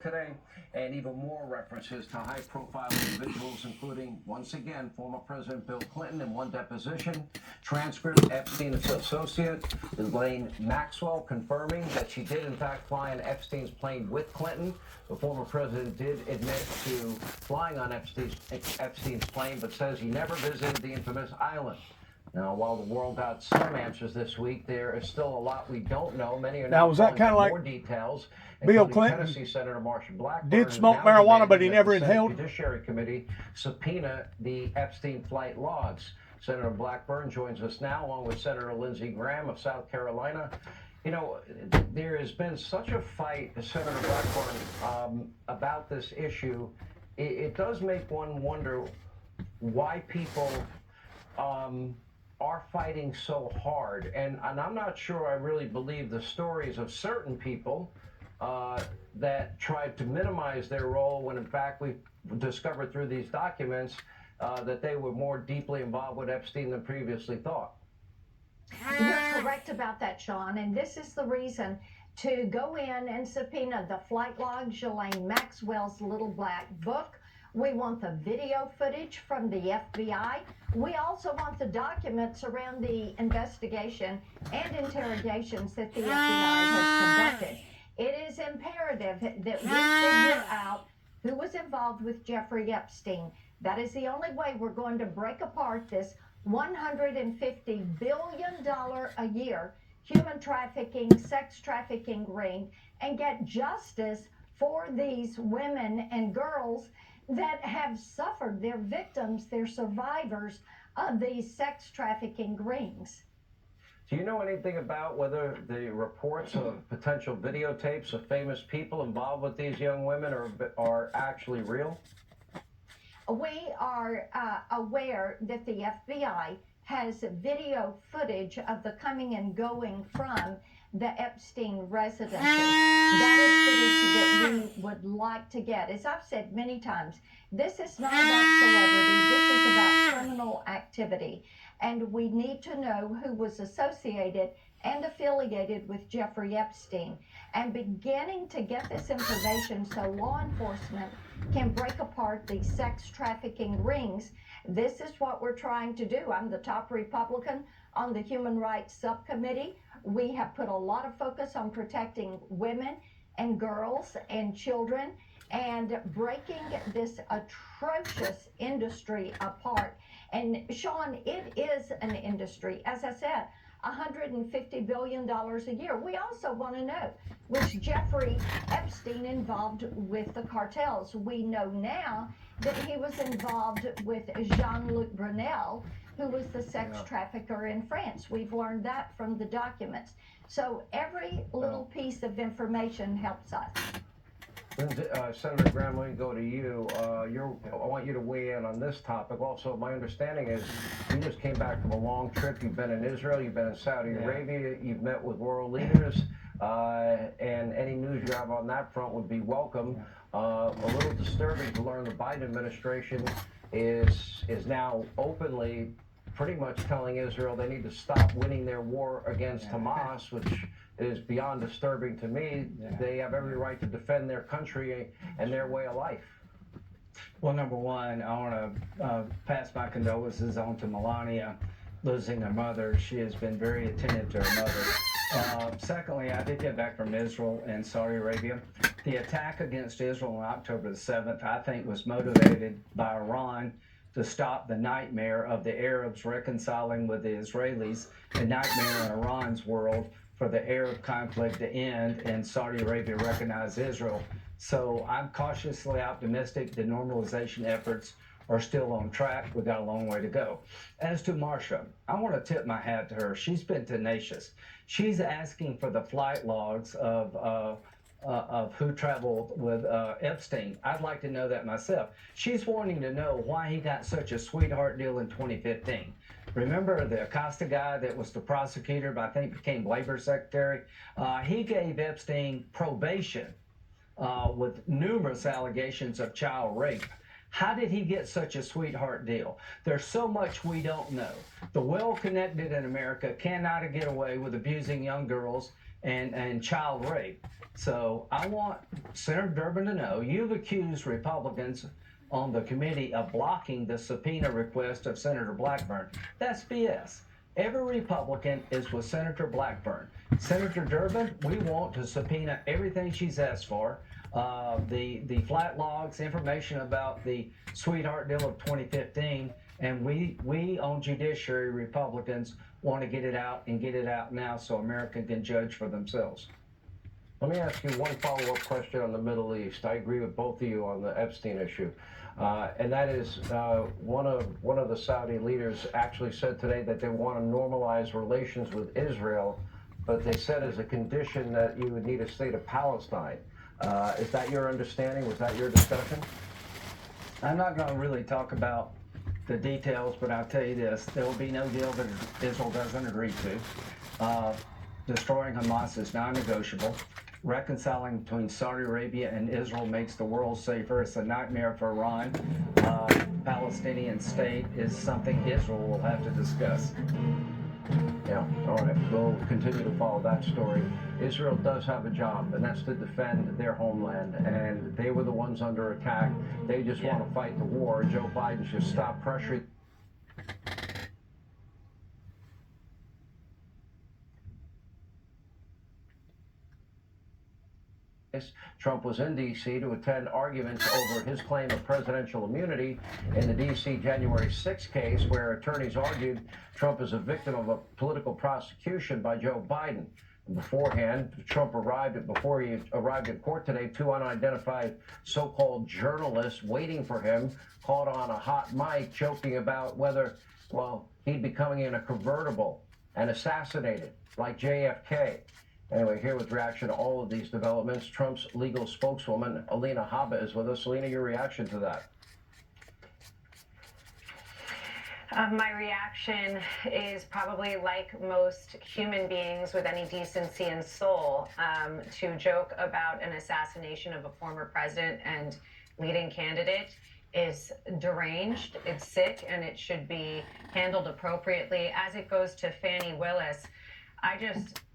today, and even more references to high-profile individuals, including, once again, former President Bill Clinton in one deposition, transcript, Epstein's associate, Ghislaine Maxwell, confirming that she did, in fact, fly on Epstein's plane with Clinton. The former president did admit to flying on Epstein's plane, but says he never visited the infamous island. Now, while the world got some answers this week, there is still a lot we don't know. Many are now was that kind of like more details. Bill Clinton? Tennessee Senator Marsha Blackburn Did smoke marijuana, but he never the Senate inhaled? Judiciary Committee subpoena the Epstein flight logs. Senator Blackburn joins us now, along with Senator Lindsey Graham of South Carolina. You know, there has been such a fight, Senator Blackburn, about this issue. It does make one wonder why people are fighting so hard. And I'm not sure I really believe the stories of certain people that tried to minimize their role when, in fact, we've discovered through these documents that they were more deeply involved with Epstein than previously thought. You're correct about that, Sean, and this is the reason to go in and subpoena the flight log, Ghislaine Maxwell's little black book. We want the video footage from the FBI. We also want the documents around the investigation and interrogations that the FBI has conducted. It is imperative that we figure out who was involved with Jeffrey Epstein. That is the only way we're going to break apart this $150 billion a year human trafficking, sex trafficking ring and get justice for these women and girls that have suffered. They're victims, they're survivors of these sex trafficking rings. Do you know anything about whether the reports of potential videotapes of famous people involved with these young women are actually real? We are aware that the FBI has video footage of the coming and going from the Epstein residences. That is footage that we would like to get. As I've said many times, this is not about celebrity, this is about criminal activity. And we need to know who was associated and affiliated with Jeffrey Epstein. And beginning to get this information so law enforcement can break apart these sex trafficking rings. This is what we're trying to do. I'm the top Republican on the Human Rights Subcommittee. We have put a lot of focus on protecting women and girls and children and breaking this atrocious industry apart. And Sean, it is an industry, as I said, $150 billion a year. We also want to know, was Jeffrey Epstein involved with the cartels? We know now that he was involved with Jean-Luc Brunel, who was the sex trafficker in France. We've learned that from the documents. So every little piece of information helps us. Senator Graham, let me go to you. I want you to weigh in on this topic. Also, my understanding is you just came back from a long trip. You've been in Israel, you've been in Saudi Arabia, you've met with world leaders, and any news you have on that front would be welcome. A little disturbing to learn the Biden administration is now openly pretty much telling Israel they need to stop winning their war against Hamas, which is beyond disturbing to me. They have every right to defend their country and their way of life. Well, number one, I want to pass my condolences on to Melania losing her mother. She has been very attentive to her mother. Secondly, I did get back from Israel and Saudi Arabia. The attack against Israel on October the 7th, I think, was motivated by Iran to stop the nightmare of the Arabs reconciling with the Israelis, the nightmare in Iran's world for the Arab conflict to end and Saudi Arabia recognize Israel. So I'm cautiously optimistic the normalization efforts are still on track. We've got a long way to go. As to Marsha, I want to tip my hat to her. She's been tenacious. She's asking for the flight logs of who traveled with Epstein. I'd like to know that myself. She's wanting to know why he got such a sweetheart deal in 2015. Remember the Acosta guy that was the prosecutor, but I think became labor secretary? He gave Epstein probation with numerous allegations of child rape. How did he get such a sweetheart deal? There's so much we don't know. The well-connected in America cannot get away with abusing young girls and child rape. So I want Senator Durbin to know you've accused Republicans on the committee of blocking the subpoena request of Senator Blackburn. That's BS. Every Republican is with Senator Blackburn. Senator Durbin, we want to subpoena everything she's asked for. The flat logs, information about the sweetheart deal of 2015, and we on Judiciary Republicans want to get it out and get it out now so America can judge for themselves. Let me ask you one follow-up question on the Middle East. I agree with both of you on the Epstein issue. And that is one of the Saudi leaders actually said today that they want to normalize relations with Israel, but they said as a condition that you would need a state of Palestine. Is that your understanding? Was that your discussion? I'm not going to really talk about the details, but I'll tell you this. There will be no deal that Israel doesn't agree to. Destroying Hamas is non-negotiable. Reconciling between Saudi Arabia and Israel makes the world safer. It's a nightmare for Iran. Palestinian state is something Israel will have to discuss. Yeah, all right. We'll continue to follow that story. Israel does have a job, and that's to defend their homeland. And they were the ones under attack. They just want to fight the war. Joe Biden should stop pressuring. Trump was in D.C. to attend arguments over his claim of presidential immunity in the D.C. January 6 case, where attorneys argued Trump is a victim of a political prosecution by Joe Biden. Beforehand, before he arrived at court today, two unidentified so-called journalists waiting for him caught on a hot mic joking about whether, well, he'd be coming in a convertible and assassinated like JFK. Anyway, here with reaction to all of these developments, Trump's legal spokeswoman, Alina Habba, is with us. Alina, your reaction to that? My reaction is probably like most human beings with any decency and soul, to joke about an assassination of a former president and leading candidate is deranged, it's sick, and it should be handled appropriately. As it goes to Fani Willis,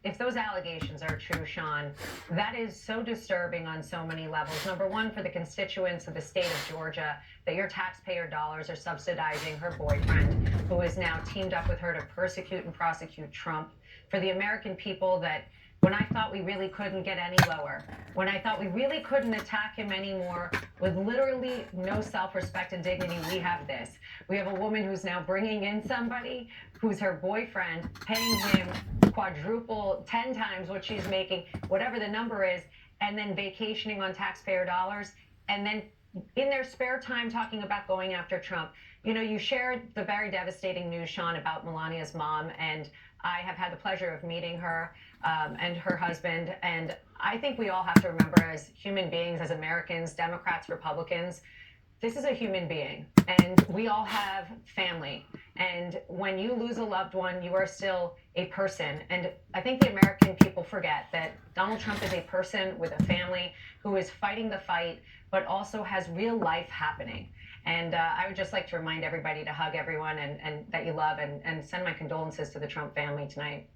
if those allegations are true, Sean, that is so disturbing on so many levels. Number one, for the constituents of the state of Georgia, that your taxpayer dollars are subsidizing her boyfriend, who is now teamed up with her to persecute and prosecute Trump. For the American people, that when I thought we really couldn't get any lower, when I thought we really couldn't attack him anymore, with literally no self-respect and dignity, we have this. We have a woman who's now bringing in somebody who's her boyfriend, paying him quadruple, 10 times what she's making, whatever the number is, and then vacationing on taxpayer dollars, and then in their spare time talking about going after Trump. You know, you shared the very devastating news, Sean, about Melania's mom, and I have had the pleasure of meeting her and her husband. And I think we all have to remember, as human beings, as Americans, Democrats, Republicans, this is a human being, and we all have family. And when you lose a loved one, you are still a person. And I think the American people forget that Donald Trump is a person with a family who is fighting the fight, but also has real life happening. And I would just like to remind everybody to hug everyone and that you love, and send my condolences to the Trump family tonight.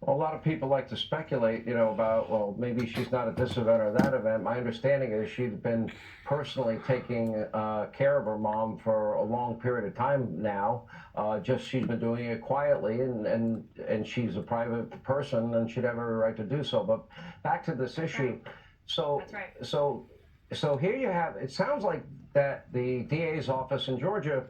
Well, a lot of people like to speculate, you know, about, well, maybe she's not at this event or that event. My understanding is she's been personally taking care of her mom for a long period of time now. Just she's been doing it quietly, and she's a private person, and she'd have every right to do so. But back to this issue. Right. So, That's right. So here you have, it sounds like that the DA's office in Georgia,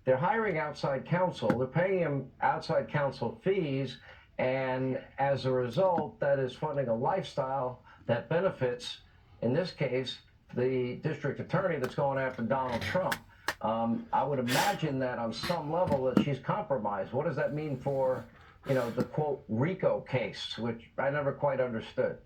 they're hiring outside counsel. They're paying him outside counsel fees. And as a result, that is funding a lifestyle that benefits, in this case, the district attorney that's going after Donald Trump. I would imagine that on some level that she's compromised. What does that mean for, you know, the quote RICO case, which I never quite understood?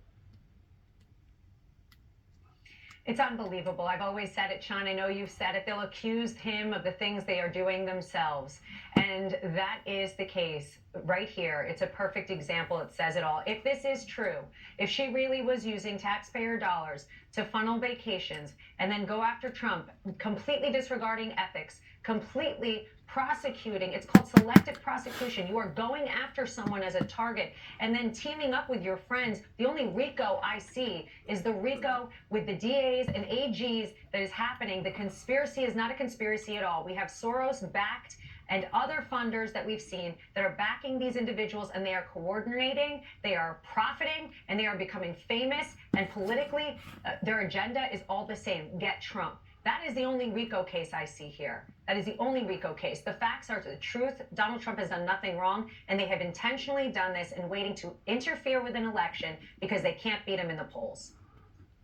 It's unbelievable. I've always said it, Sean. I know you've said it. They'll accuse him of the things they are doing themselves. And that is the case right here. It's a perfect example. It says it all. If this is true, if she really was using taxpayer dollars to funnel vacations and then go after Trump, completely disregarding ethics, completely prosecuting. It's called selective prosecution. You are going after someone as a target and then teaming up with your friends. The only RICO I see is the RICO with the DAs and AGs that is happening. The conspiracy is not a conspiracy at all. We have Soros-backed and other funders that we've seen that are backing these individuals, and they are coordinating, they are profiting, and they are becoming famous, and politically, their agenda is all the same: get Trump. That is the only RICO case I see here. That is the only RICO case. The facts are the truth. Donald Trump has done nothing wrong, and they have intentionally done this and waiting to interfere with an election because they can't beat him in the polls.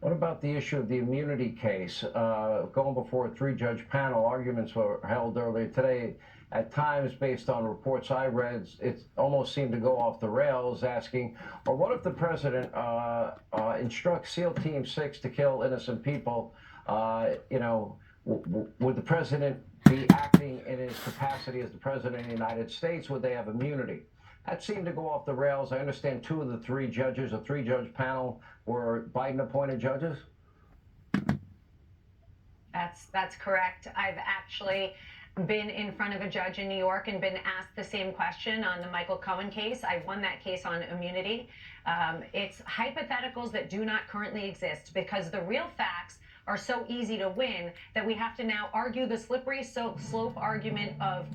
What about the issue of the immunity case? Going before a three-judge panel, arguments were held earlier today. At times, based on reports I read, it almost seemed to go off the rails, asking, or what if the president instructs SEAL Team 6 to kill innocent people? Would the president be acting in his capacity as the president of the United States? Would they have immunity? That seemed to go off the rails. I understand two of the three judges, a three-judge panel, were Biden-appointed judges. That's correct. I've actually been in front of a judge in New York and been asked the same question on the Michael Cohen case. I won that case on immunity. It's hypotheticals that do not currently exist because the real facts are so easy to win that we have to now argue the slippery slope argument of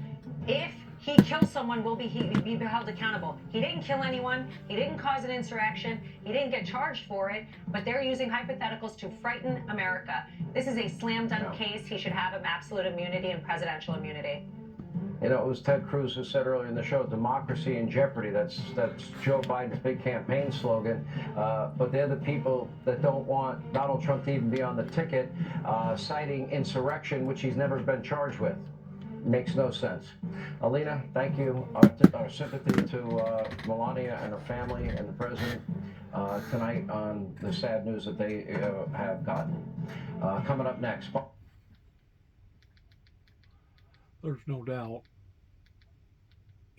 if he kills someone, will he be held accountable? He didn't kill anyone. He didn't cause an insurrection. He didn't get charged for it. But they're using hypotheticals to frighten America. This is a slam dunk case. He should have absolute immunity and presidential immunity. You know, it was Ted Cruz who said earlier in the show, democracy in jeopardy. That's Joe Biden's big campaign slogan. But they're the people that don't want Donald Trump to even be on the ticket, citing insurrection, which he's never been charged with. Makes no sense. Alina, thank you. Our sympathy to Melania and her family and the president tonight on the sad news that they have gotten. Coming up next. There's no doubt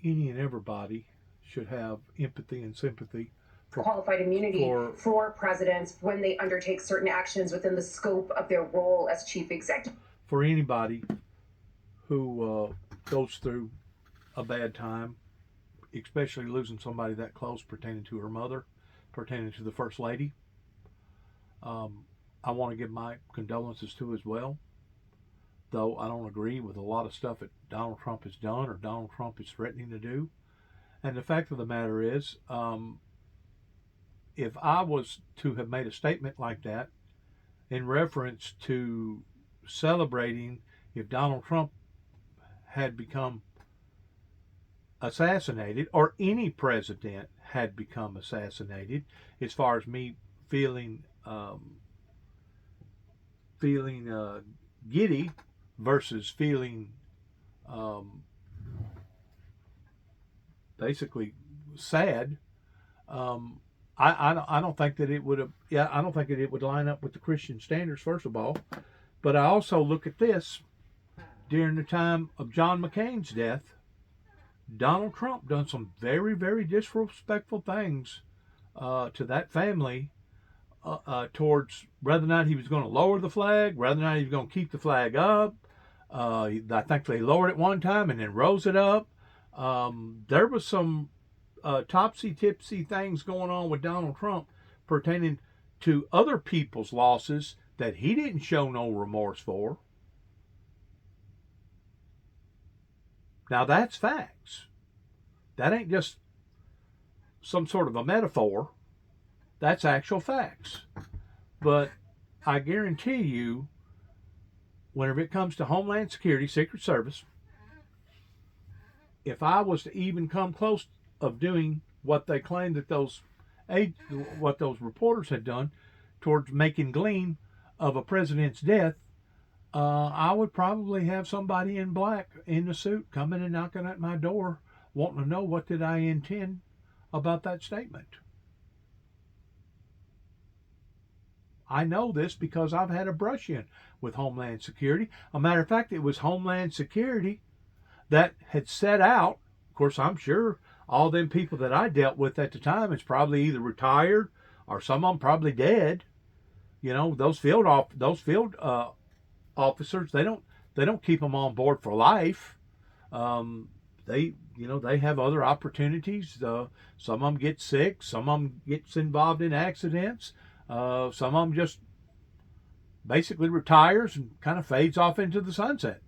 any and everybody should have empathy and sympathy for qualified immunity for presidents when they undertake certain actions within the scope of their role as chief executive. For anybody who goes through a bad time, especially losing somebody that close pertaining to her mother, pertaining to the First Lady, I want to give my condolences to as well. Though I don't agree with a lot of stuff that Donald Trump has done or Donald Trump is threatening to do. And the fact of the matter is, if I was to have made a statement like that in reference to celebrating if Donald Trump had become assassinated or any president had become assassinated, as far as me feeling giddy versus feeling basically sad, I don't think that it would have. Yeah, I don't think that it would line up with the Christian standards, first of all. But I also look at this. During the time of John McCain's death, Donald Trump done some very, very disrespectful things to that family towards whether or not he was going to lower the flag, whether or not he was going to keep the flag up. I think they lowered it one time and then rose it up. There was some topsy-tipsy things going on with Donald Trump pertaining to other people's losses that he didn't show no remorse for. Now that's facts. That ain't just some sort of a metaphor. That's actual facts. But I guarantee you, whenever it comes to Homeland Security, Secret Service, if I was to even come close of doing what they claimed that what those reporters had done towards making gleam of a president's death, I would probably have somebody in black in the suit coming and knocking at my door wanting to know what did I intend about that statement. I know this because I've had a brush-in with Homeland Security. A matter of fact, it was Homeland Security that had set out. Of course, I'm sure all them people that I dealt with at the time is probably either retired or some of them probably dead. You know, those field officers, they don't keep them on board for life. They have other opportunities. Some of them get sick. Some of them gets involved in accidents. Some of them just basically retires and kind of fades off into the sunset.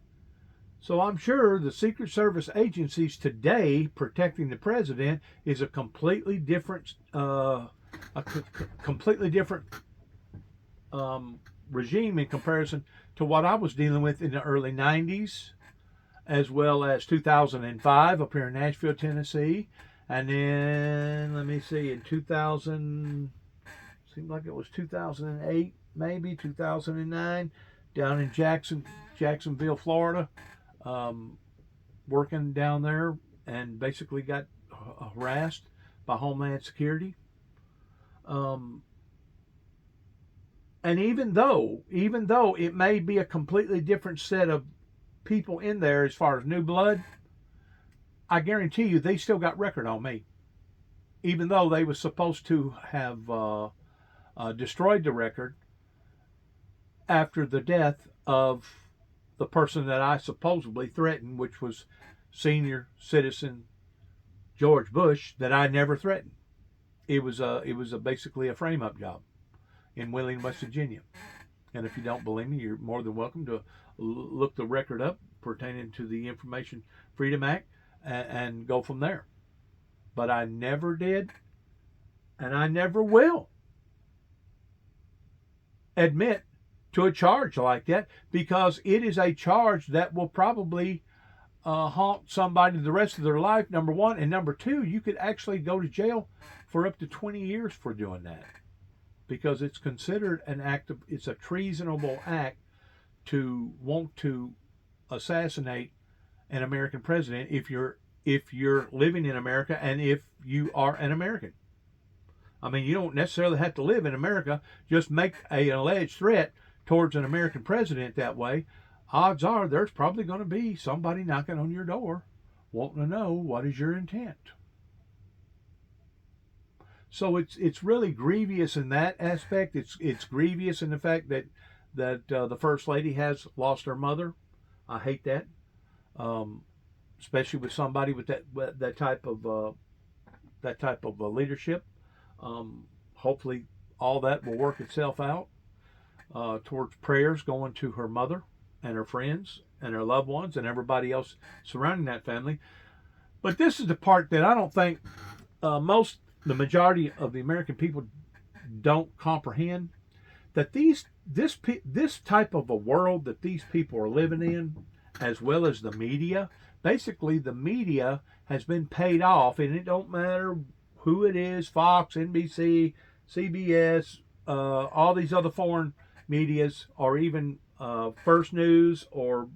So I'm sure the Secret Service agencies today protecting the president is a completely different, regime in comparison to what I was dealing with in the early 90s, as well as 2005 up here in Nashville, Tennessee. And then, let me see, in 2000, seemed like it was 2008, maybe 2009, down in Jacksonville, Florida, working down there, and basically got harassed by Homeland Security. And even though it may be a completely different set of people in there as far as new blood, I guarantee you they still got record on me. Even though they was supposed to have destroyed the record after the death of the person that I supposedly threatened, which was senior citizen George Bush, that I never threatened. It was basically a frame-up job in Wheeling, West Virginia. And if you don't believe me, you're more than welcome to look the record up pertaining to the Information Freedom Act and go from there. But I never did, and I never will admit to a charge like that, because it is a charge that will probably haunt somebody the rest of their life, number one. And number two, you could actually go to jail for up to 20 years for doing that, because it's considered it's a treasonable act to want to assassinate an American president if you're living in America and if you are an American. I mean, you don't necessarily have to live in America. Just make an alleged threat towards an American president that way. Odds are there's probably going to be somebody knocking on your door wanting to know what is your intent. So it's really grievous in that aspect. It's grievous in the fact that the First Lady has lost her mother. I hate that, especially with somebody with that type of leadership. Hopefully, all that will work itself out towards prayers going to her mother and her friends and her loved ones and everybody else surrounding that family. But this is the part that I don't think the majority of the American people don't comprehend, that this type of a world that these people are living in, as well as the media, basically the media has been paid off, and it don't matter who it is, Fox, NBC, CBS, all these other foreign medias, or even First News, or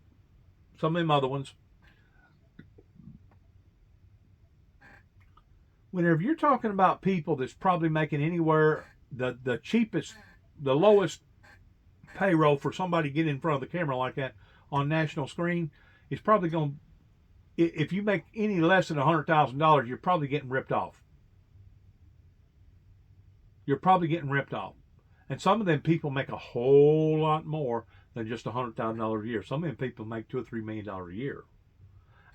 some of them other ones. Whenever you're talking about people that's probably making anywhere the cheapest, the lowest payroll for somebody to get in front of the camera like that on national screen, is probably going, if you make any less than $100,000, you're probably getting ripped off. You're probably getting ripped off. And some of them people make a whole lot more than just $100,000 a year. Some of them people make $2 or $3 million a year.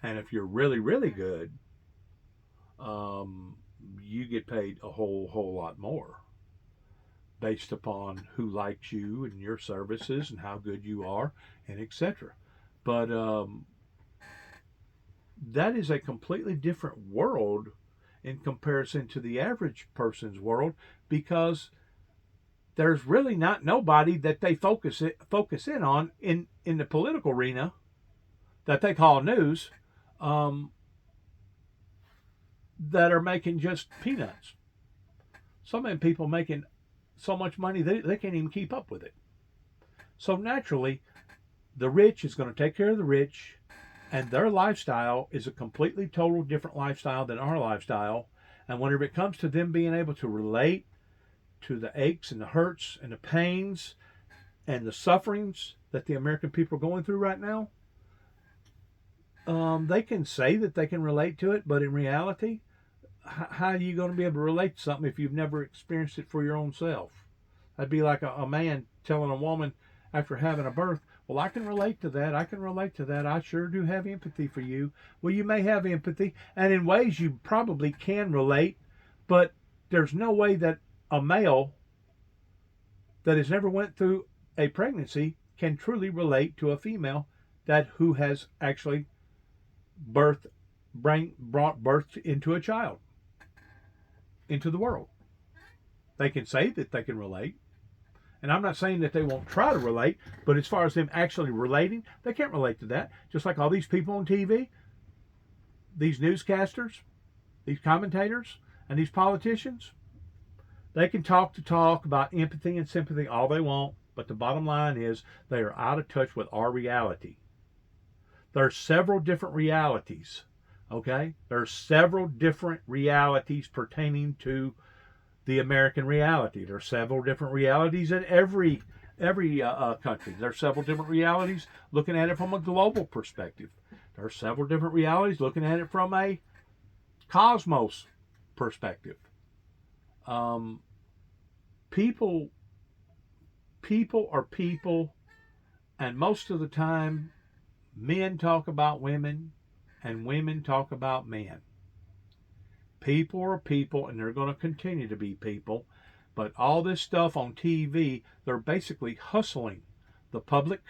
And if you're really, really good, you get paid a whole lot more based upon who likes you and your services and how good you are, and etc. But that is a completely different world in comparison to the average person's world, because there's really not nobody that they focus in on in the political arena that they call news, that are making just peanuts. Some of them people making so much money they can't even keep up with it. So naturally, the rich is going to take care of the rich, and their lifestyle is a completely total different lifestyle than our lifestyle. And whenever it comes to them being able to relate to the aches and the hurts and the pains and the sufferings that the American people are going through right now, they can say that they can relate to it, but in reality, how are you going to be able to relate to something if you've never experienced it for your own self? That'd be like a man telling a woman, after having a birth. Well, I can relate to that. I can relate to that. I sure do have empathy for you. Well, you may have empathy, and in ways you probably can relate, but there's no way that a male that has never went through a pregnancy can truly relate to a female that who has actually brought birth into a child, into the world. They can say that they can relate. And I'm not saying that they won't try to relate, but as far as them actually relating, they can't relate to that. Just like all these people on TV, these newscasters, these commentators, and these politicians, they can talk about empathy and sympathy all they want, but the bottom line is they are out of touch with our reality. There are several different realities, okay? There are several different realities pertaining to the American reality. There are several different realities in every country. There are several different realities looking at it from a global perspective. There are several different realities looking at it from a cosmos perspective. People are people, and most of the time, men talk about women, and women talk about men. People are people, and they're going to continue to be people. But all this stuff on TV, they're basically hustling the public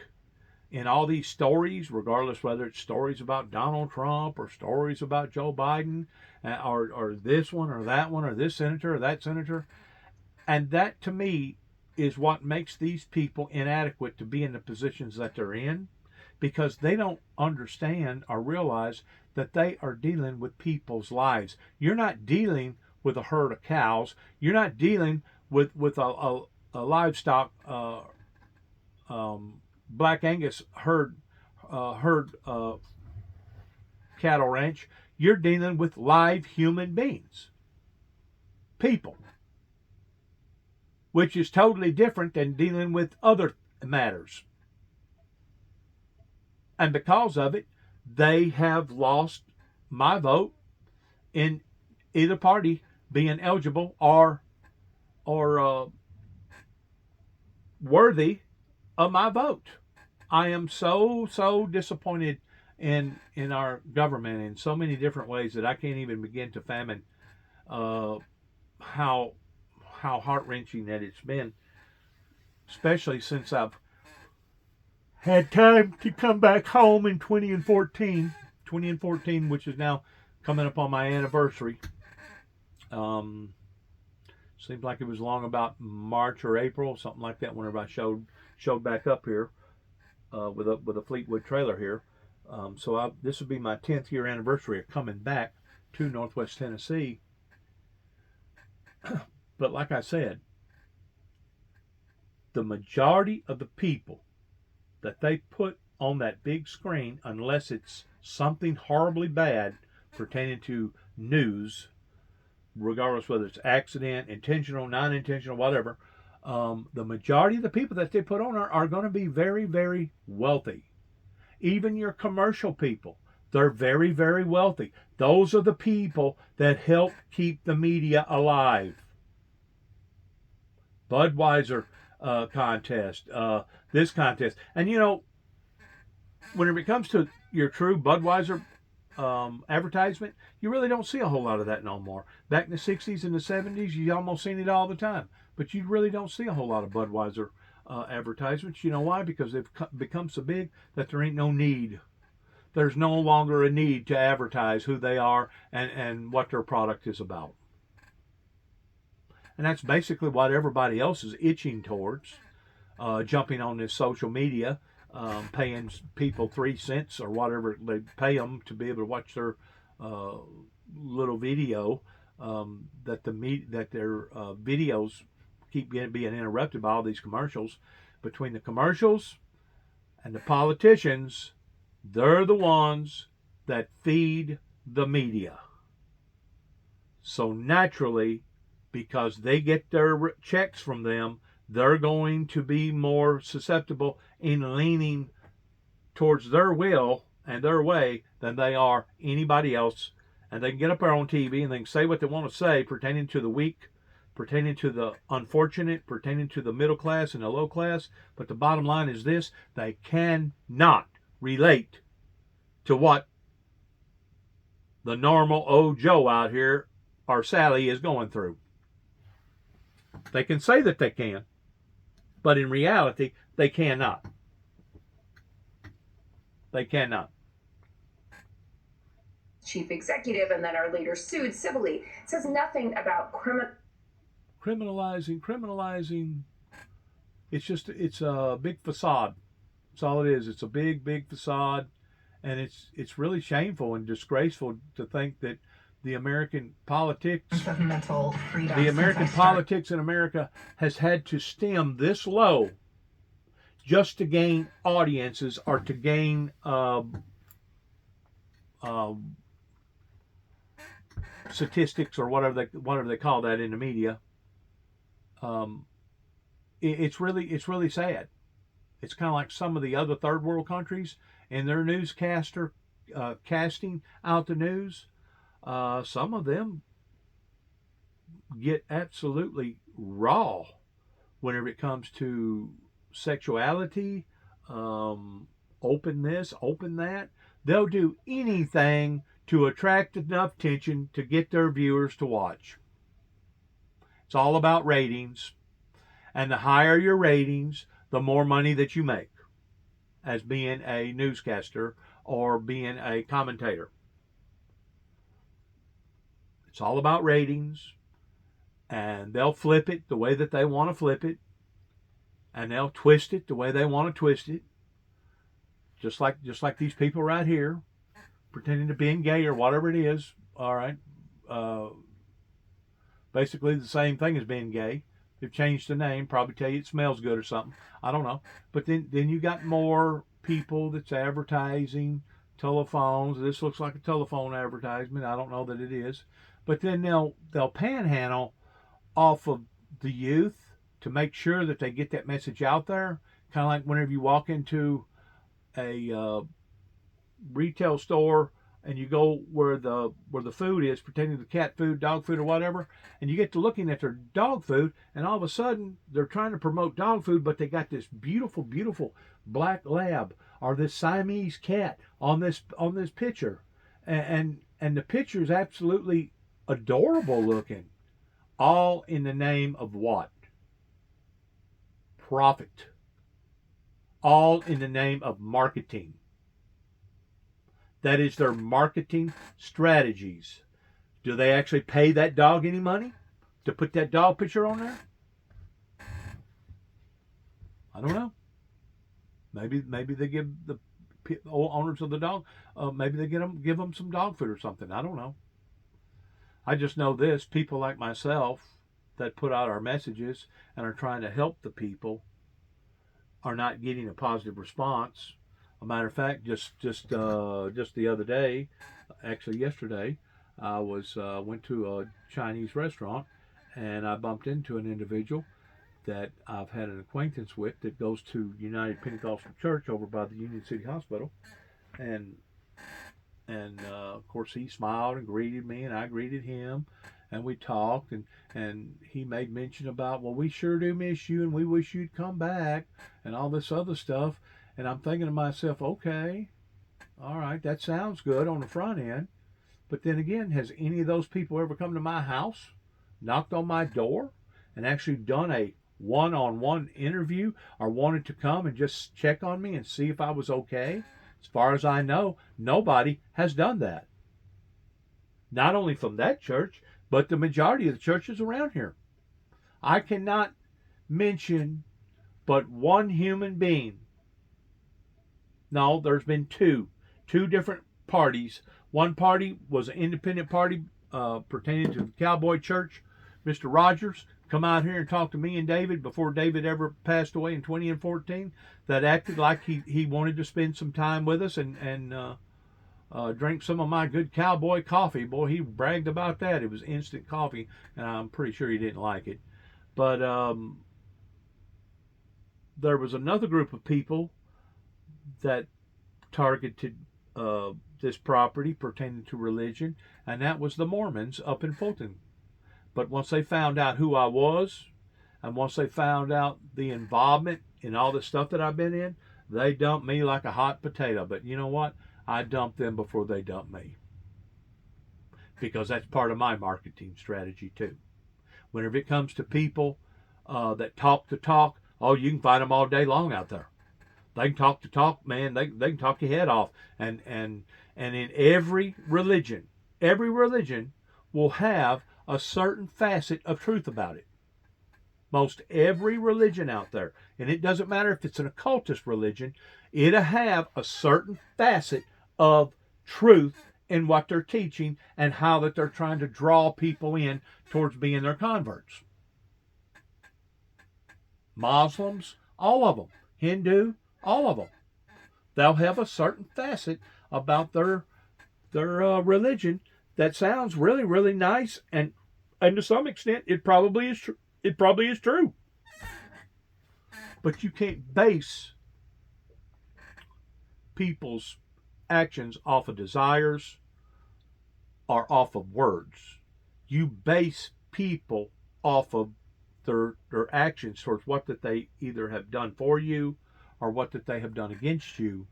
in all these stories, regardless whether it's stories about Donald Trump or stories about Joe Biden, or this one or that one, or this senator or that senator. And that, to me, is what makes these people inadequate to be in the positions that they're in, because they don't understand or realize that they are dealing with people's lives. You're not dealing with a herd of cows. You're not dealing with a livestock Black Angus herd cattle ranch. You're dealing with live human beings, people, which is totally different than dealing with other matters. And because of it, they have lost my vote in either party being eligible or worthy of my vote. I am so disappointed in our government in so many different ways that I can't even begin to fathom how heart-wrenching that it's been, especially since I've had time to come back home in 2014, which is now coming up on my anniversary. Seems like it was along about March or April, something like that, whenever I showed back up here with a Fleetwood trailer here. So this would be my 10th year anniversary of coming back to Northwest Tennessee. But like I said, the majority of the people that they put on that big screen, unless it's something horribly bad pertaining to news, regardless whether it's accident, intentional, non-intentional, whatever, the majority of the people that they put on are going to be very, very wealthy. Even your commercial people, they're very, very wealthy. Those are the people that help keep the media alive. Budweiser contest, this contest. And you know, when it comes to your true Budweiser advertisement, you really don't see a whole lot of that no more. Back in the 60s and the 70s, you almost seen it all the time. But you really don't see a whole lot of Budweiser advertisements. You know why? Because they've become so big that there ain't no need. There's no longer a need to advertise who they are and what their product is about. And that's basically what everybody else is itching towards, jumping on this social media, paying people 3 cents or whatever they pay them to be able to watch their little video, that their videos keep being interrupted by all these commercials. Between the commercials and the politicians, they're the ones that feed the media. So naturally, because they get their checks from them, they're going to be more susceptible in leaning towards their will and their way than they are anybody else. And they can get up there on TV and they can say what they want to say pertaining to the weak, pertaining to the unfortunate, pertaining to the middle class and the low class. But the bottom line is this: they cannot relate to what the normal old Joe out here or Sally is going through. They can say that they can, but in reality, they cannot. They cannot. Chief executive, and then are later sued civilly, says nothing about criminalizing. It's a big facade. That's all it is. It's a big facade, and it's really shameful and disgraceful to think that the American politics, of mental freedom. the American politics in America has had to stem this low just to gain audiences or to gain statistics or whatever they call that in the media. It's really sad. It's kind of like some of the other third world countries and their newscaster casting out the news. Some of them get absolutely raw whenever it comes to sexuality, open this, open that. They'll do anything to attract enough attention to get their viewers to watch. It's all about ratings. And the higher your ratings, the more money that you make as being a newscaster or being a commentator. It's all about ratings. And they'll flip it the way that they want to flip it. And they'll twist it the way they want to twist it. Just like these people right here, pretending to being gay or whatever it is. All right. Basically the same thing as being gay. They've changed the name, probably tell you it smells good or something. I don't know. But then you got more people that's advertising telephones. This looks like a telephone advertisement. I don't know that it is. But then they'll panhandle off of the youth to make sure that they get that message out there. Kind of like whenever you walk into a retail store and you go where the food is, pretending to cat food, dog food, or whatever, and you get to looking at their dog food, and all of a sudden they're trying to promote dog food, but they got this beautiful black lab or this Siamese cat on this picture, and the picture is absolutely adorable looking, all in the name of what? Profit. All in the name of marketing. That is their marketing strategies. Do they actually pay that dog any money to put that dog picture on there? I don't know. Maybe they give the owners of the dog, maybe they give them some dog food or something. I don't know. I just know this: people like myself that put out our messages and are trying to help the people are not getting a positive response. A matter of fact, just the other day, actually yesterday, I went to a Chinese restaurant, and I bumped into an individual that I've had an acquaintance with that goes to United Pentecostal Church over by the Union City Hospital, and of course he smiled and greeted me, and I greeted him, and we talked, and he made mention about, well, we sure do miss you, and we wish you'd come back, and all this other stuff. And I'm thinking to myself, okay, all right, that sounds good on the front end. But then again, has any of those people ever come to my house, knocked on my door, and actually done a one-on-one interview or wanted to come and just check on me and see if I was okay? As far as I know, nobody has done that. Not only from that church, but the majority of the churches around here. I cannot mention but one human being. No, there's been two different parties. One party was an independent party pertaining to the Cowboy Church. Mr. Rogers come out here and talk to me and David before David ever passed away in 2014. That acted like he wanted to spend some time with us and drink some of my good cowboy coffee. Boy, he bragged about that. It was instant coffee, and I'm pretty sure he didn't like it. But there was another group of people that targeted this property pertaining to religion, and that was the Mormons up in Fulton. But once they found out who I was, and once they found out the involvement in all the stuff that I've been in, they dumped me like a hot potato. But you know what? I dumped them before they dumped me. Because that's part of my marketing strategy too. Whenever it comes to people that talk the talk, oh, you can find them all day long out there. They can talk the talk, man. They can talk your head off. And in every religion will have a certain facet of truth about it. Most every religion out there, and it doesn't matter if it's an occultist religion, it'll have a certain facet of truth in what they're teaching and how that they're trying to draw people in towards being their converts. Muslims, all of them. Hindu, all of them. They'll have a certain facet about their religion that sounds really, really nice, and to some extent, it probably is true. It probably is true. But you can't base people's actions off of desires or off of words. You base people off of their actions towards what that they either have done for you or what that they have done against you.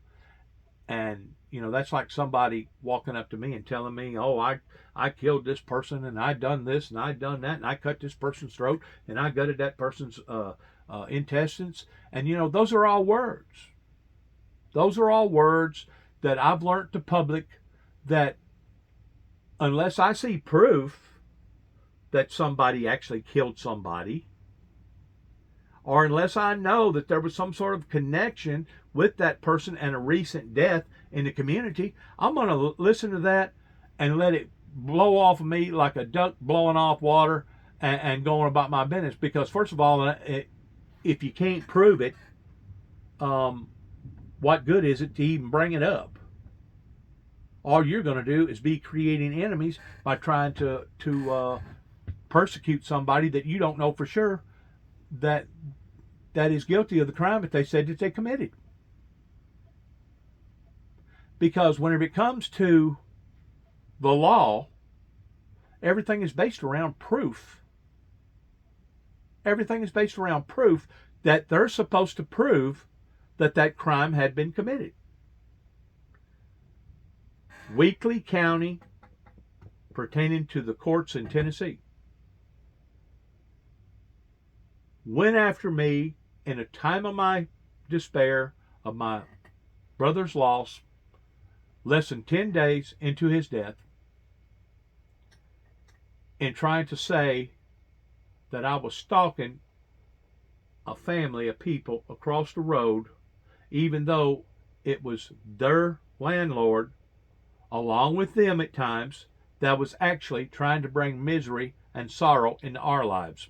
And, you know, that's like somebody walking up to me and telling me, oh, I killed this person, and I done this, and I done that, and I cut this person's throat, and I gutted that person's intestines. And, you know, those are all words. Those are all words that I've learned to public that unless I see proof that somebody actually killed somebody, or unless I know that there was some sort of connection with that person and a recent death in the community, I'm going to listen to that and let it blow off of me like a duck blowing off water and going about my business. Because first of all, if you can't prove it, what good is it to even bring it up? All you're going to do is be creating enemies by trying to persecute somebody that you don't know for sure that is guilty of the crime that they said that they committed. Because whenever it comes to the law, everything is based around proof. Everything is based around proof that they're supposed to prove that that crime had been committed. Weakley County, pertaining to the courts in Tennessee, went after me in a time of my despair of my brother's loss, less than 10 days into his death, in trying to say that I was stalking a family of people across the road, even though it was their landlord, along with them at times, that was actually trying to bring misery and sorrow into our lives.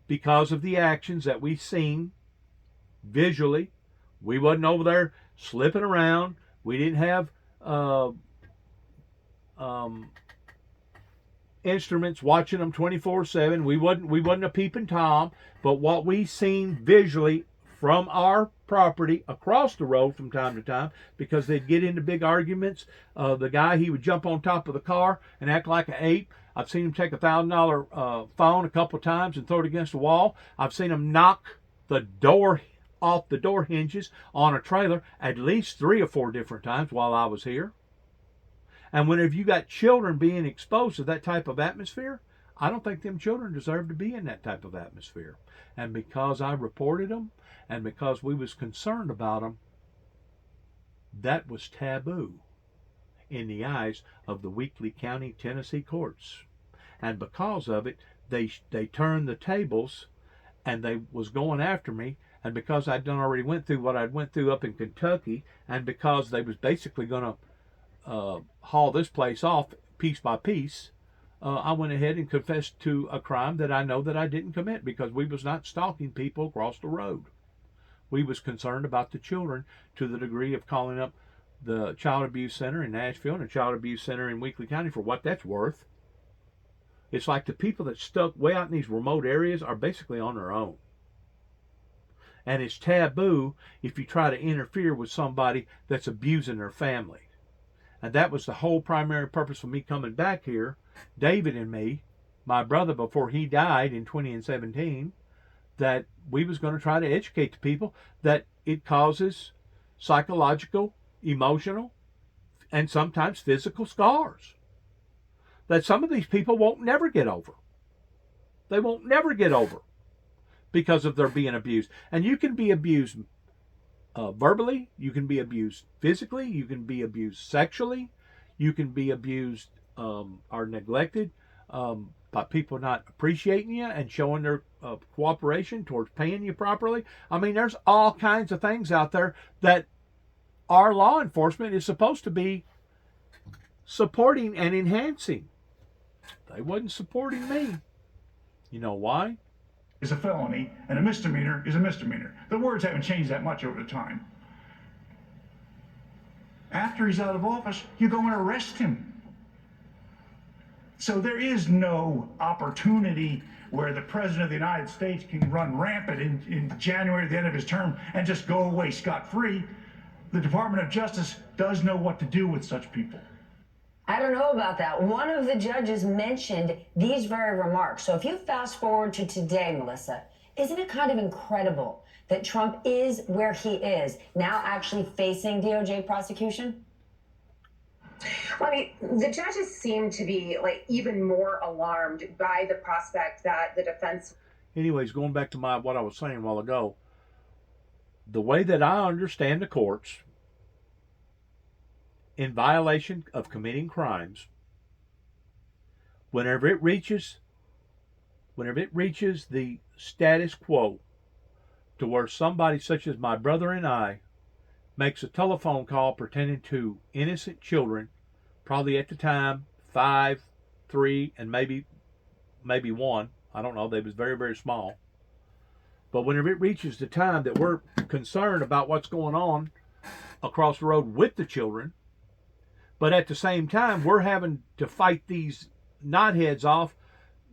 Because of the actions that we've seen visually, we wasn't over there slipping around. We didn't have instruments watching them 24/7. We wasn't a peeping Tom. But what we seen visually from our property across the road from time to time, because they'd get into big arguments. The guy, he would jump on top of the car and act like an ape. I've seen him take $1,000 phone a couple of times and throw it against the wall. I've seen him knock the door off the door hinges on a trailer at least 3 or 4 different times while I was here. And whenever you got children being exposed to that type of atmosphere, I don't think them children deserve to be in that type of atmosphere. And because I reported them, and because we was concerned about them, that was taboo in the eyes of the Weakley County, Tennessee courts. And because of it, they turned the tables, and they was going after me. And because I'd done already went through what I'd went through up in Kentucky, and because they was basically going to haul this place off piece by piece, I went ahead and confessed to a crime that I know that I didn't commit, because we was not stalking people across the road. We was concerned about the children to the degree of calling up the Child Abuse Center in Nashville and the Child Abuse Center in Weakley County for what that's worth. It's like the people that stuck way out in these remote areas are basically on their own. And it's taboo if you try to interfere with somebody that's abusing their family. And that was the whole primary purpose of me coming back here, David and me, my brother before he died in 2017 that we was going to try to educate the people that it causes psychological, emotional, and sometimes physical scars that some of these people won't never get over. They won't never get over because of their being abused. And you can be abused verbally, you can be abused physically, you can be abused sexually, you can be abused or neglected by people not appreciating you and showing their cooperation towards paying you properly. I mean, there's all kinds of things out there that our law enforcement is supposed to be supporting and enhancing. They wasn't supporting me. You know why? Is a felony and a misdemeanor is a misdemeanor. The words haven't changed that much over the time. After he's out of office, you go and arrest him. So there is no opportunity where the President of the United States can run rampant in January at the end of his term and just go away scot-free. The Department of Justice does know what to do with such people. I don't know about that. One of the judges mentioned these very remarks. So if you fast forward to today, Melissa, isn't it kind of incredible that Trump is where he is, now actually facing DOJ prosecution? Well, I mean, the judges seem to be like even more alarmed by the prospect that the defense. Anyways, going back to what I was saying a while ago, the way that I understand the courts, in violation of committing crimes, whenever it reaches the status quo to where somebody such as my brother and I makes a telephone call pertaining to innocent children, probably at the time 5, 3, and maybe 1. I don't know. They was very, very small. But whenever it reaches the time that we're concerned about what's going on across the road with the children, but at the same time, we're having to fight these knotheads off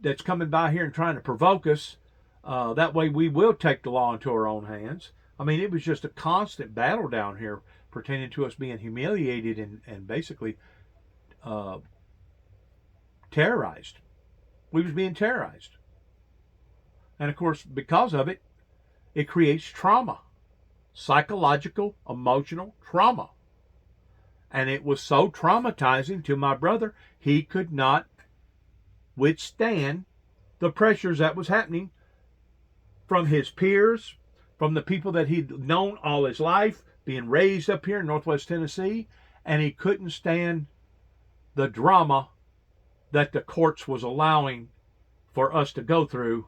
that's coming by here and trying to provoke us. That way we will take the law into our own hands. I mean, it was just a constant battle down here pertaining to us being humiliated and basically terrorized. We was being terrorized. And of course, because of it, it creates trauma. Psychological, emotional trauma. And it was so traumatizing to my brother, he could not withstand the pressures that was happening from his peers, from the people that he'd known all his life, being raised up here in Northwest Tennessee, and he couldn't stand the drama that the courts was allowing for us to go through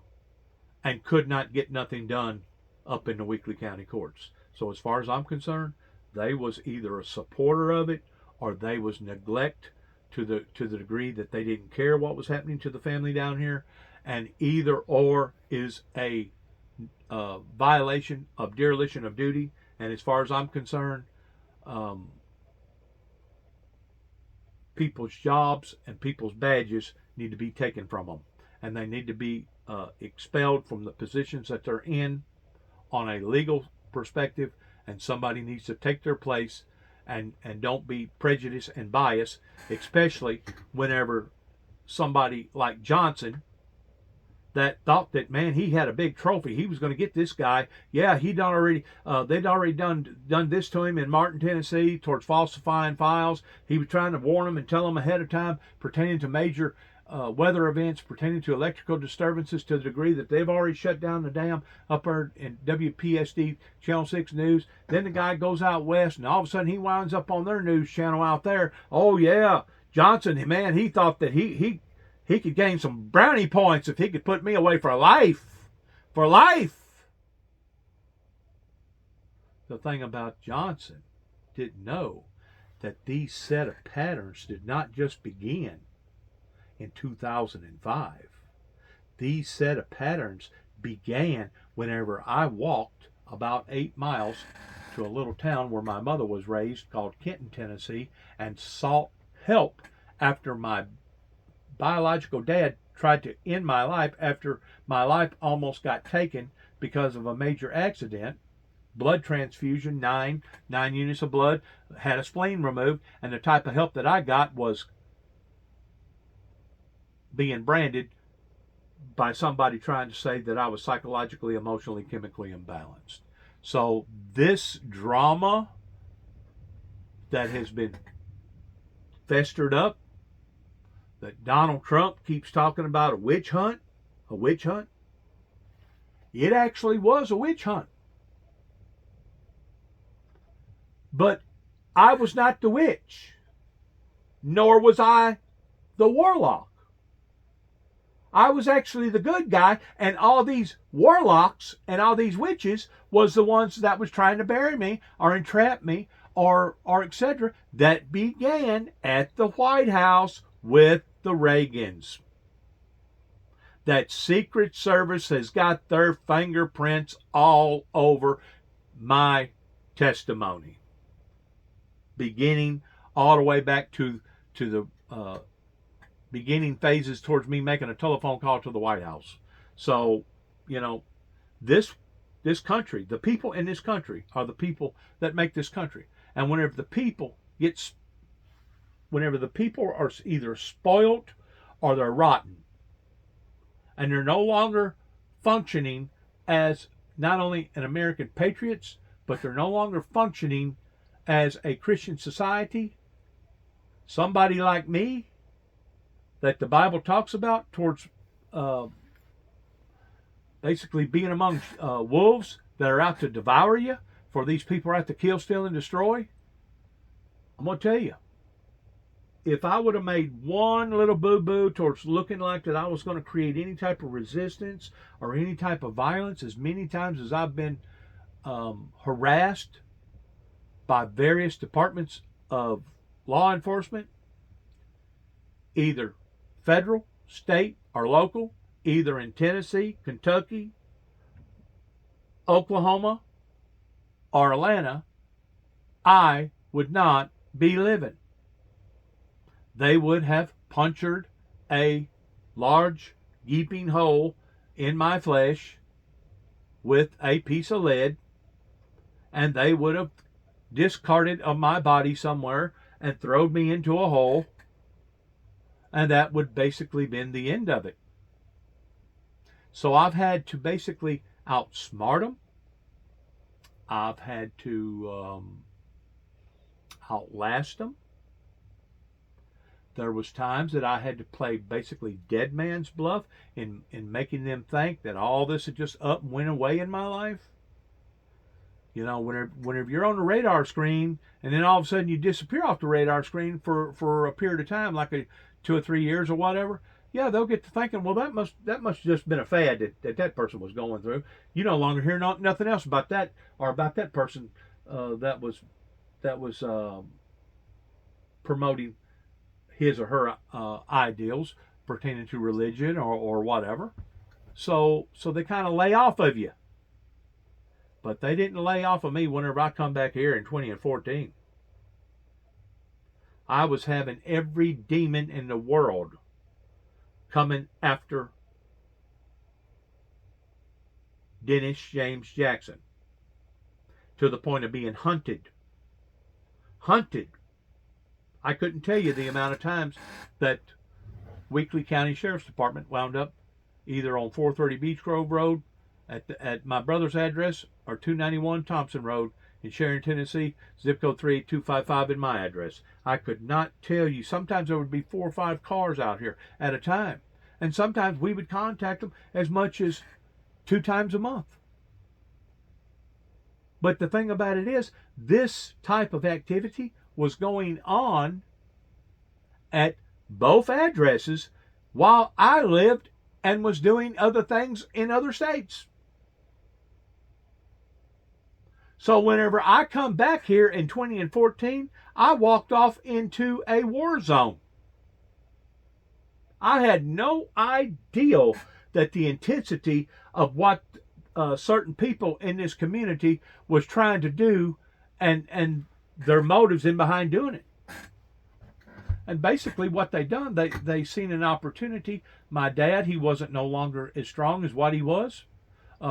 and could not get nothing done up in the Weakley County courts. So as far as I'm concerned, they was either a supporter of it or they was neglect to the degree that they didn't care what was happening to the family down here, and either or is a violation of dereliction of duty. And as far as I'm concerned, people's jobs and people's badges need to be taken from them, and they need to be expelled from the positions that they're in on a legal perspective, and somebody needs to take their place and don't be prejudiced and biased, especially whenever somebody like Johnson that thought that, man, he had a big trophy, he was going to get this guy. Yeah, they'd already done this to him in Martin, Tennessee, towards falsifying files. He was trying to warn them and tell them ahead of time pertaining to major weather events, pertaining to electrical disturbances, to the degree that they've already shut down the dam up there in WPSD Channel 6 News. Then the guy goes out west, and all of a sudden he winds up on their news channel out there. Oh yeah, Johnson, man, he thought that he could gain some brownie points if he could put me away for life. For life. The thing about Johnson didn't know that these set of patterns did not just begin in 2005. These set of patterns began whenever I walked about 8 miles to a little town where my mother was raised called Kenton, Tennessee, and sought help after my biological dad tried to end my life after my life almost got taken because of a major accident. Blood transfusion, 9 units of blood, had a spleen removed, and the type of help that I got was being branded by somebody trying to say that I was psychologically, emotionally, chemically imbalanced. So this drama that has been festered up, that Donald Trump keeps talking about a witch hunt, it actually was a witch hunt. But I was not the witch, nor was I the warlock. I was actually the good guy, and all these warlocks and all these witches was the ones that was trying to bury me or entrap me or etc. That began at the White House with the Reagans. That Secret Service has got their fingerprints all over my testimony, beginning all the way back to the beginning phases towards me making a telephone call to the White House. So, you know, this country, the people in this country are the people that make this country. And whenever the people are either spoiled or they're rotten, and they're no longer functioning as not only an American patriots, but they're no longer functioning as a Christian society, somebody like me that the Bible talks about towards basically being among wolves that are out to devour you, for these people are out to kill, steal, and destroy. I'm going to tell you, if I would have made one little boo-boo towards looking like that I was going to create any type of resistance or any type of violence, as many times as I've been harassed by various departments of law enforcement, either federal, state, or local, either in Tennessee, Kentucky, Oklahoma, or Atlanta, I would not be living. They would have punctured a large gaping hole in my flesh with a piece of lead, and they would have discarded of my body somewhere and thrown me into a hole, and that would basically been the end of it. So I've had to basically outsmart them. I've had to outlast them. There was times that I had to play basically dead man's bluff in making them think that all this had just up and went away in my life. You know, whenever you're on the radar screen and then all of a sudden you disappear off the radar screen for a period of time, like 2 or 3 years or whatever, yeah, they'll get to thinking, well, that must just been a fad that person was going through. You no longer hear nothing else about that or about that person that was promoting his or her ideals pertaining to religion or whatever. So they kind of lay off of you. But they didn't lay off of me whenever I come back here in 2014. I was having every demon in the world coming after Dennis James Jackson, to the point of being hunted. I couldn't tell you the amount of times that Weakley County Sheriff's Department wound up either on 430 Beach Grove Road at my brother's address or 291 Thompson Road in Sharon, Tennessee, zip code 38255 in my address. I could not tell you. Sometimes there would be 4 or 5 cars out here at a time. And sometimes we would contact them as much as 2 times a month. But the thing about it is, this type of activity was going on at both addresses while I lived and was doing other things in other states. So whenever I come back here in 2014, I walked off into a war zone. I had no idea that the intensity of what certain people in this community was trying to do and their motives in behind doing it. And basically what they done, they seen an opportunity. My dad, he wasn't no longer as strong as what he was.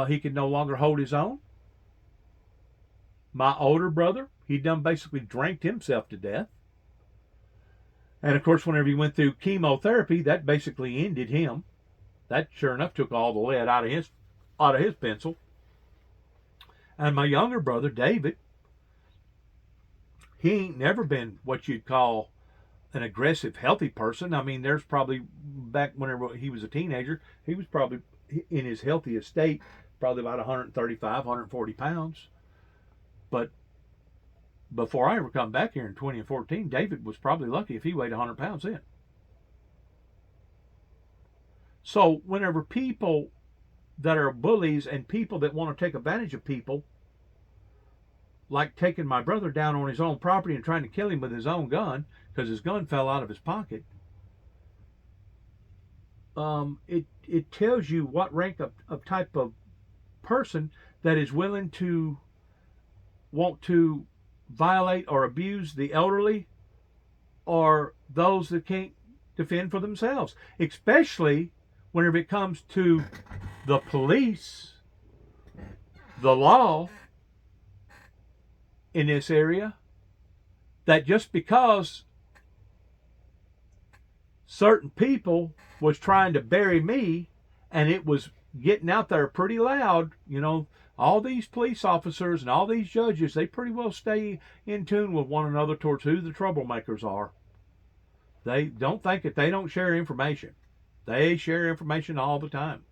He could no longer hold his own. My older brother, he done basically drank himself to death. And of course, whenever he went through chemotherapy, that basically ended him. That sure enough took all the lead out of his pencil. And my younger brother, David, he ain't never been what you'd call an aggressive, healthy person. I mean, there's probably, back whenever he was a teenager, he was probably in his healthiest state, probably about 135, 140 pounds. But before I ever come back here in 2014, David was probably lucky if he weighed 100 pounds then. So whenever people that are bullies and people that want to take advantage of people, like taking my brother down on his own property and trying to kill him with his own gun because his gun fell out of his pocket, it tells you what rank of type of person that is willing to want to violate or abuse the elderly or those that can't defend for themselves, especially whenever it comes to the police, the law in this area, that just because certain people was trying to bury me and it was getting out there pretty loud, you know, all these police officers and all these judges, they pretty well stay in tune with one another towards who the troublemakers are. They don't think that they don't share information. They share information all the time.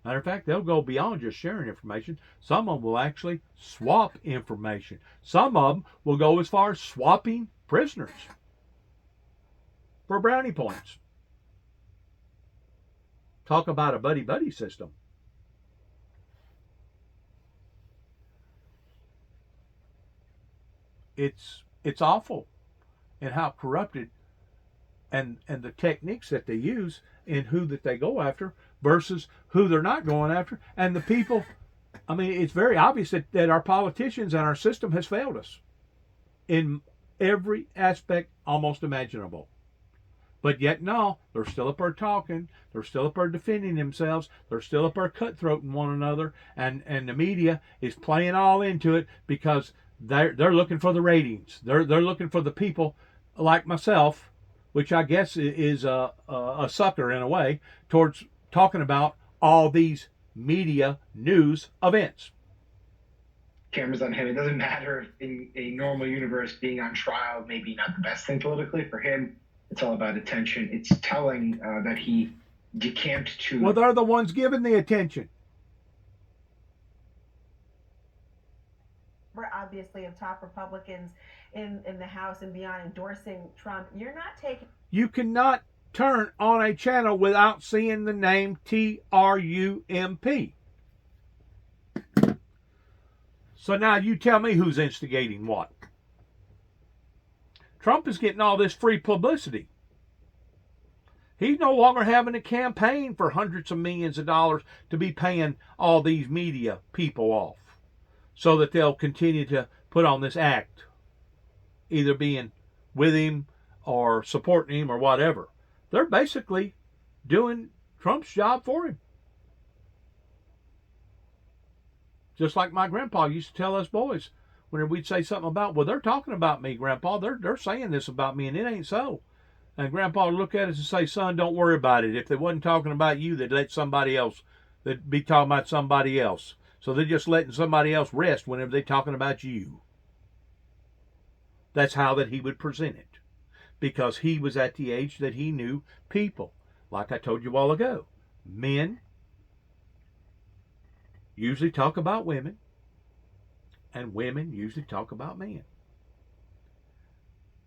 Matter of fact, they'll go beyond just sharing information. Some of them will actually swap information. Some of them will go as far as swapping prisoners for brownie points. Talk about a buddy-buddy system. It's awful, and how corrupted and the techniques that they use and who that they go after versus who they're not going after. And the people, I mean, it's very obvious that our politicians and our system has failed us in every aspect almost imaginable. But yet, no, they're still up there talking. They're still up there defending themselves. They're still up there cutthroating one another. And the media is playing all into it because they're looking for the ratings. They're looking for the people like myself, which I guess is a sucker in a way, towards talking about all these media news events. Cameras on him. It doesn't matter in a normal universe being on trial, maybe not the best thing politically. For him, it's all about attention. It's telling that he decamped to... Well, they're the ones giving the attention. We're obviously of top Republicans in the House and beyond endorsing Trump. You're not taking... You cannot turn on a channel without seeing the name Trump. So now you tell me who's instigating what. Trump is getting all this free publicity. He's no longer having a campaign for hundreds of millions of dollars to be paying all these media people off so that they'll continue to put on this act, either being with him or supporting him or whatever. They're basically doing Trump's job for him. Just like my grandpa used to tell us boys whenever we'd say something about, well, they're talking about me, Grandpa. They're saying this about me, and it ain't so. And Grandpa would look at us and say, son, don't worry about it. If they wasn't talking about you, they'd let somebody else, they'd be talking about somebody else. So they're just letting somebody else rest whenever they're talking about you. That's how that he would present it. Because he was at the age that he knew people. Like I told you a while ago, men usually talk about women, and women usually talk about men.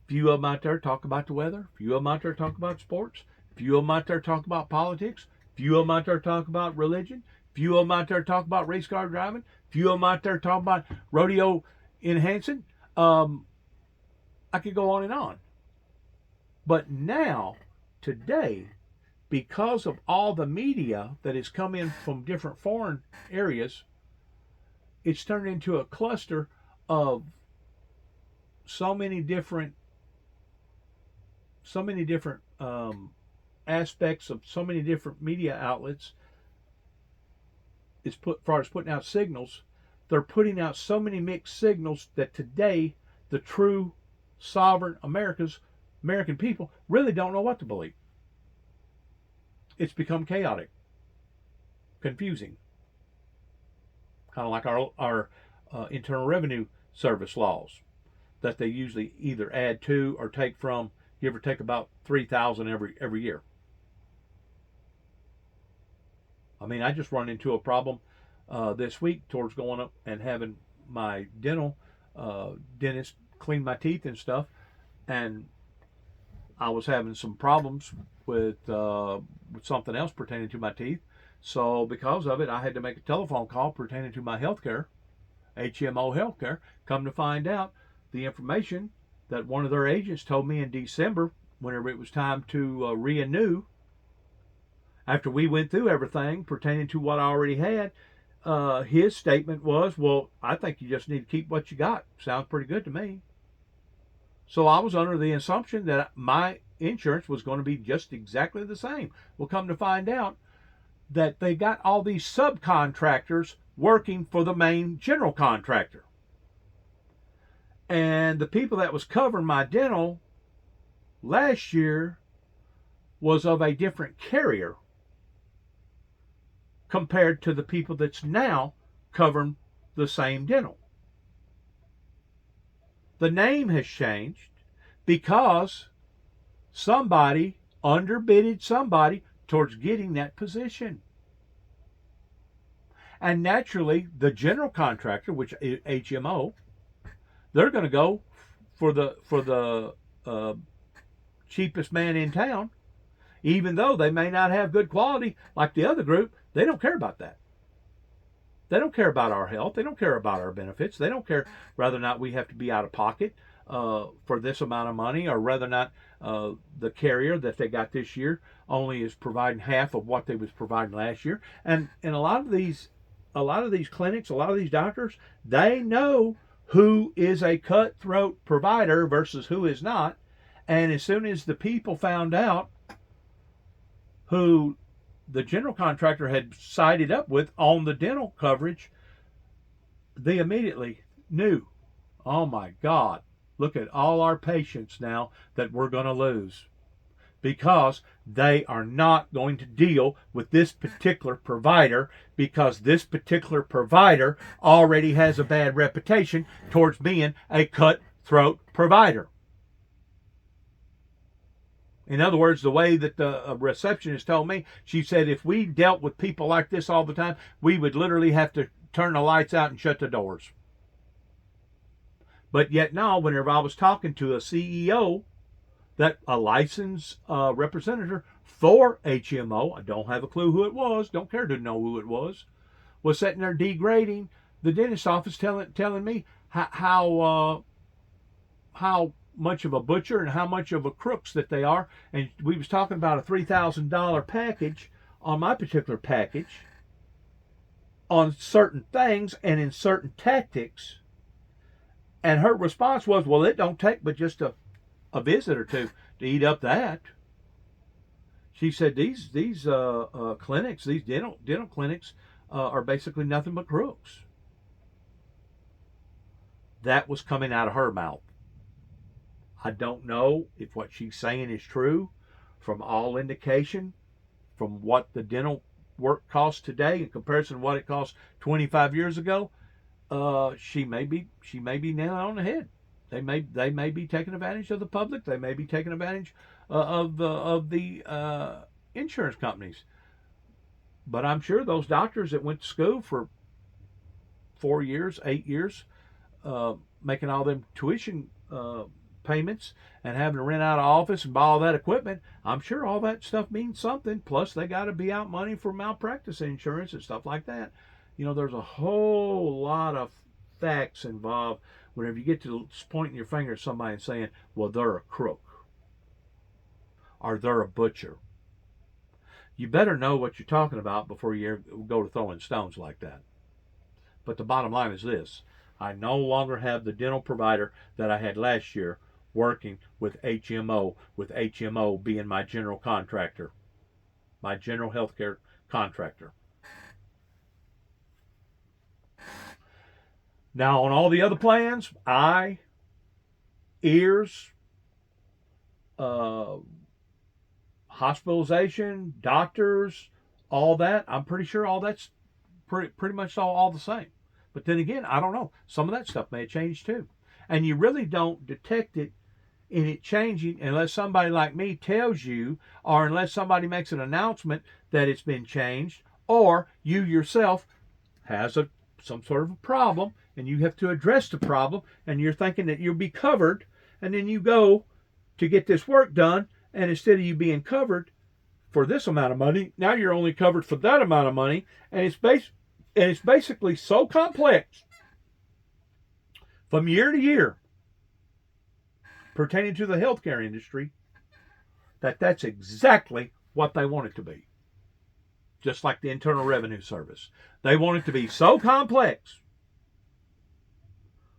Few of them out there talk about the weather. Few of them out there talk about sports. Few of them out there talk about politics. Few of them out there talk about religion. Few of them out there talk about race car driving. Few of them out there talk about rodeo enhancing. I could go on and on. But now, today, because of all the media that has come in from different foreign areas, it's turned into a cluster of so many different aspects of so many different media outlets. As far as putting out signals, they're putting out so many mixed signals that today the true sovereign American people really don't know what to believe. it's become chaotic, confusing. Kind of like our Internal Revenue Service laws that they usually either add to or take from, give or take about 3,000 every year. I mean, I just run into a problem this week towards going up and having my dentist clean my teeth and stuff, and I was having some problems with something else pertaining to my teeth. So because of it, I had to make a telephone call pertaining to my healthcare, HMO healthcare. Come to find out, the information that one of their agents told me in December, whenever it was time to renew, after we went through everything pertaining to what I already had, his statement was, well, I think you just need to keep what you got. Sounds pretty good to me. So I was under the assumption that my insurance was going to be just exactly the same. Well, come to find out that they got all these subcontractors working for the main general contractor. And the people that was covering my dental last year was of a different carrier compared to the people that's now covering the same dental. The name has changed because somebody underbidded somebody towards getting that position. And naturally, the general contractor, which is HMO, they're going to go for the cheapest man in town, even though they may not have good quality like the other group. They don't care about that. They don't care about our health. They don't care about our benefits. They don't care whether or not we have to be out of pocket for this amount of money, or whether or not the carrier that they got this year only is providing half of what they was providing last year. And a lot of these clinics, a lot of these doctors, they know who is a cutthroat provider versus who is not. And as soon as the people found out who the general contractor had sided up with on the dental coverage, they immediately knew, oh my God, look at all our patients now that we're going to lose, because they are not going to deal with this particular provider, because this particular provider already has a bad reputation towards being a cutthroat provider. In other words, the way that the receptionist told me, she said if we dealt with people like this all the time, we would literally have to turn the lights out and shut the doors. But yet now, whenever I was talking to a CEO, that a licensed representative for HMO, I don't have a clue who it was, don't care to know who it was sitting there degrading the dentist office, telling me how much of a butcher and how much of a crooks that they are. And we was talking about a $3,000 package on my particular package on certain things and in certain tactics. And her response was, well, it don't take but just a visit or two to eat up that. She said these clinics, these dental clinics, are basically nothing but crooks. That was coming out of her mouth. I don't know if what she's saying is true. From all indication, from what the dental work costs today in comparison to what it cost 25 years ago, she may be nailed on the head. They may be taking advantage of the public. They may be taking advantage of the insurance companies. But I'm sure those doctors that went to school for 4 years, 8 years, making all them tuition payments and having to rent out an office and buy all that equipment, I'm sure all that stuff means something. Plus, they got to be out money for malpractice insurance and stuff like that. You know, there's a whole lot of facts involved whenever you get to pointing your finger at somebody and saying, well, they're a crook or they're a butcher. You better know what you're talking about before you go to throwing stones like that. But the bottom line is this: I no longer have the dental provider that I had last year working with HMO being my general contractor, my general healthcare contractor. Now, on all the other plans, eye, ears, hospitalization, doctors, all that. I'm pretty sure all that's pretty much all the same. But then again, I don't know. Some of that stuff may have changed too. And you really don't detect it in it changing unless somebody like me tells you, or unless somebody makes an announcement that it's been changed, or you yourself has some sort of a problem and you have to address the problem and you're thinking that you'll be covered, and then you go to get this work done, and instead of you being covered for this amount of money, now you're only covered for that amount of money, and it's basically so complex from year to year pertaining to the healthcare industry that that's exactly what they want it to be. Just like the Internal Revenue Service. They want it to be so complex,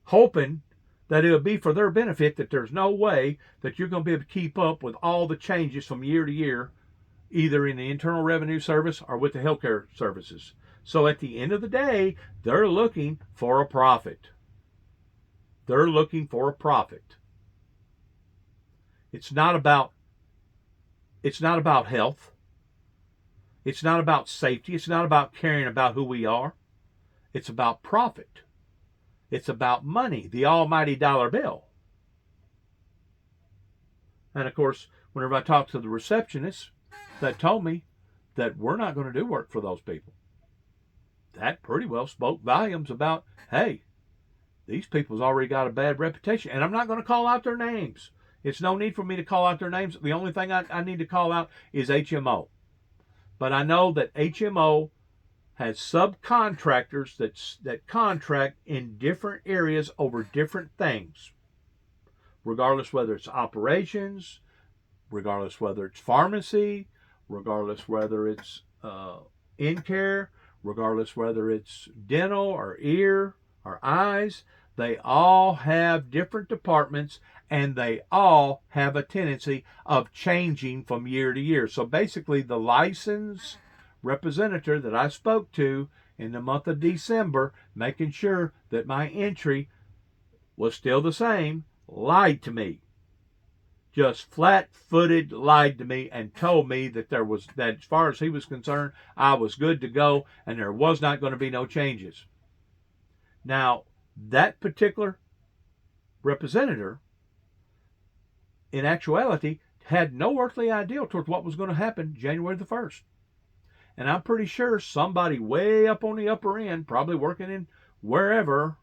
hoping that it'll be for their benefit, that there's no way that you're going to be able to keep up with all the changes from year to year, either in the Internal Revenue Service or with the healthcare services. So at the end of the day, they're looking for a profit. They're looking for a profit. It's not about health. It's not about safety. It's not about caring about who we are. It's about profit. It's about money, the almighty dollar bill. And of course, whenever I talked to the receptionists that told me that we're not going to do work for those people, that pretty well spoke volumes about, hey, these people's already got a bad reputation. And I'm not going to call out their names. It's no need for me to call out their names. The only thing I need to call out is HMO. But I know that HMO has subcontractors that contract in different areas over different things, regardless whether it's operations, regardless whether it's pharmacy, regardless whether it's in-care, regardless whether it's dental or ear or eyes. They all have different departments, and they all have a tendency of changing from year to year. So basically, the license representative that I spoke to in the month of December, making sure that my entry was still the same, lied to me. Just flat-footed lied to me and told me that that as far as he was concerned, I was good to go and there was not going to be no changes. Now, that particular representative, in actuality, had no earthly idea towards what was going to happen January the 1st. And I'm pretty sure somebody way up on the upper end, probably working in wherever,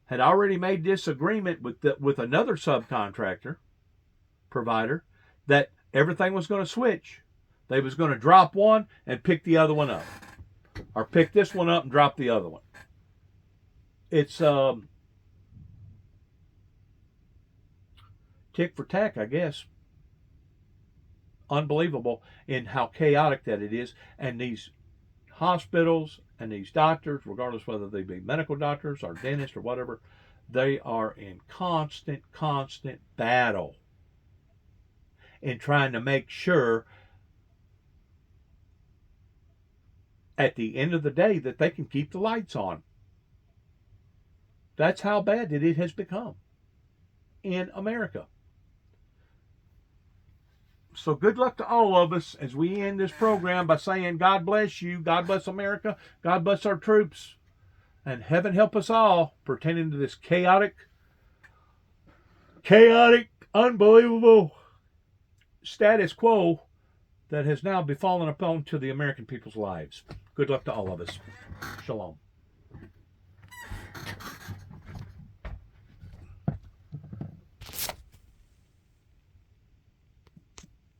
had already made this agreement with another subcontractor provider that everything was going to switch. They was going to drop one and pick the other one up, or pick this one up and drop the other one. It's tick for tack, I guess. Unbelievable in how chaotic that it is. And these hospitals and these doctors, regardless whether they be medical doctors or dentists or whatever, they are in constant battle in trying to make sure at the end of the day that they can keep the lights on. That's how bad it has become in America. So good luck to all of us as we end this program by saying God bless you, God bless America, God bless our troops, and heaven help us all pertaining to this chaotic, unbelievable status quo that has now befallen upon to the American people's lives. Good luck to all of us. Shalom.